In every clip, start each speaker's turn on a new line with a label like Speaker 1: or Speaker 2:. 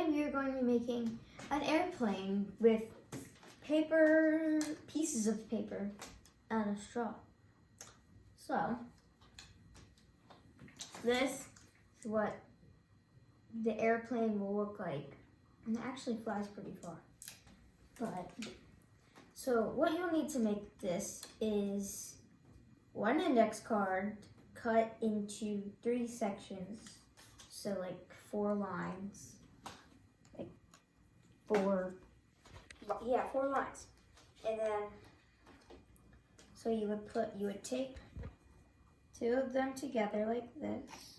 Speaker 1: today we are going to be making an airplane with pieces of paper and a straw. So, this is what the airplane will look like. And it actually flies pretty far. So what you'll need to make this is one index card cut into 3 sections. So like 4 lines. Like 4 lines. And then, so you would tape 2 of them together like this.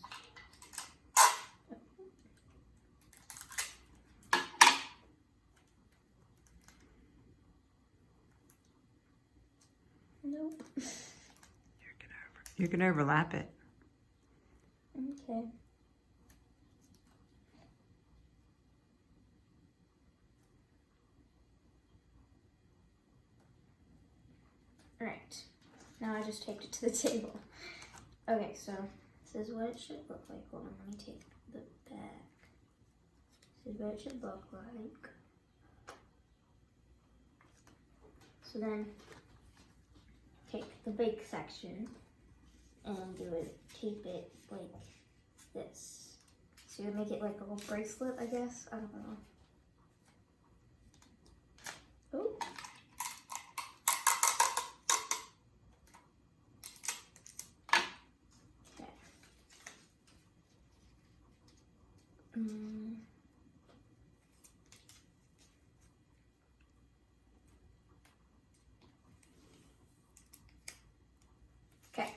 Speaker 1: Nope.
Speaker 2: You can overlap it.
Speaker 1: Okay. Alright. Now I just taped it to the table. Okay, so this is what it should look like. Hold on, let me take the back. This is what it should look like. So then take the big section and you would tape it like this. So you would make it like a little bracelet, I guess. I don't know. Oh. Okay. Okay,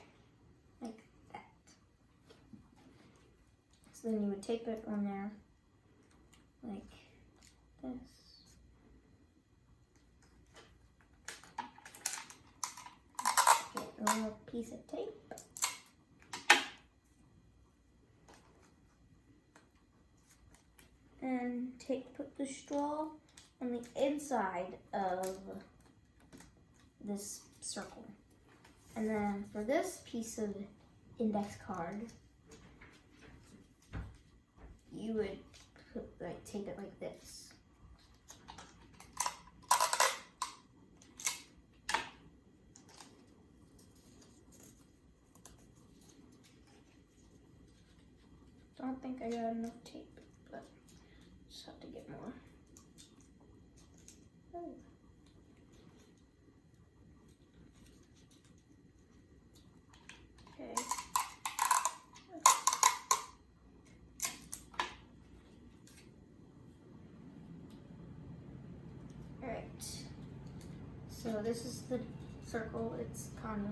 Speaker 1: like that. So then you would tape it on there, like this. Get a little piece of tape. And put the straw on the inside of this circle. And then for this piece of index card, you would tape it like this. Don't think I got enough tape, but just have to get more. Oh. Okay. Alright. So this is the circle. It's kind of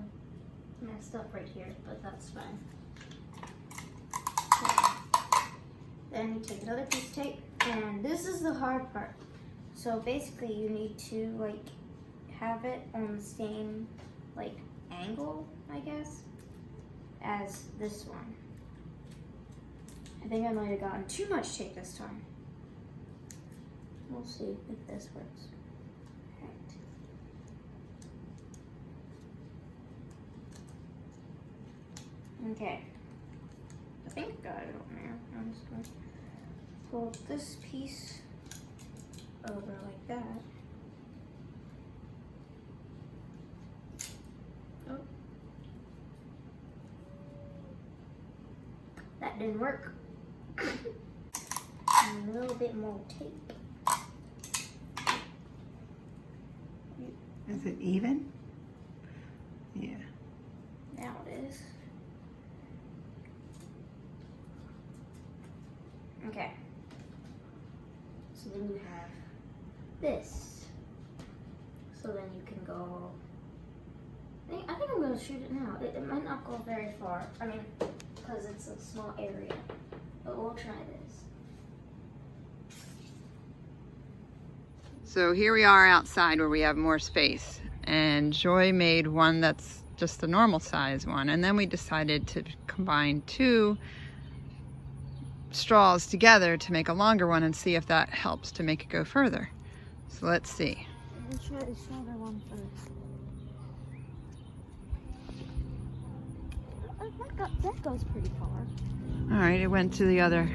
Speaker 1: messed up right here, but that's fine. Okay. Then you take another piece of tape, and this is the hard part. So basically you need to have it on the same angle, I guess, as this one. I think I might have gotten too much tape this time. We'll see if this works. Alright. Okay. I think I got it on there. I'm just going to pull this piece over like that. Oh. That didn't work. And a little bit more tape.
Speaker 2: Is it even? Yeah.
Speaker 1: Now it is. Okay. So then you have this. So then you can go. I think I'm gonna shoot it now. It might not go very far. I mean, because it's a small area. But we'll try this.
Speaker 2: So here we are outside where we have more space, and Joy made one that's just the normal size one, and then we decided to combine 2 straws together to make a longer one and see if that helps to make it go further. So let's see.
Speaker 1: We'll try the shorter one first. That goes pretty far.
Speaker 2: All right, it went to the other,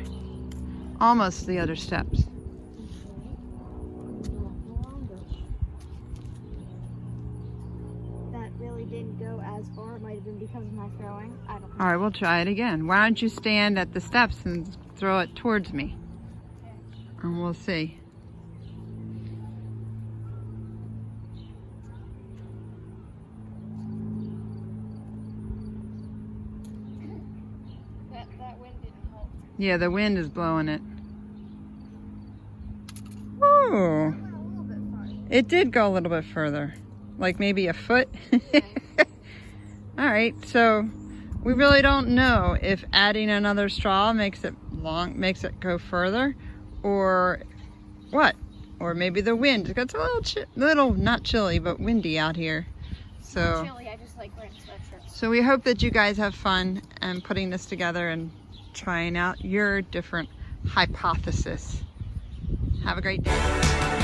Speaker 2: almost the other steps.
Speaker 1: didn't go as far. It might have been because of my throwing. I don't know.
Speaker 2: All right, we'll try it again. Why don't you stand at the steps and throw it towards me? And we'll see.
Speaker 1: That wind didn't help.
Speaker 2: Yeah, the wind is blowing it. Ooh. It did go a little bit further. Like maybe a foot. All right, so we really don't know if adding another straw makes it go further, or what? Or maybe the wind. It's a little not chilly, but windy out here. So
Speaker 1: Chilly, I just like wearing sweatshirts.
Speaker 2: So we hope that you guys have fun and putting this together and trying out your different hypothesis. Have a great day.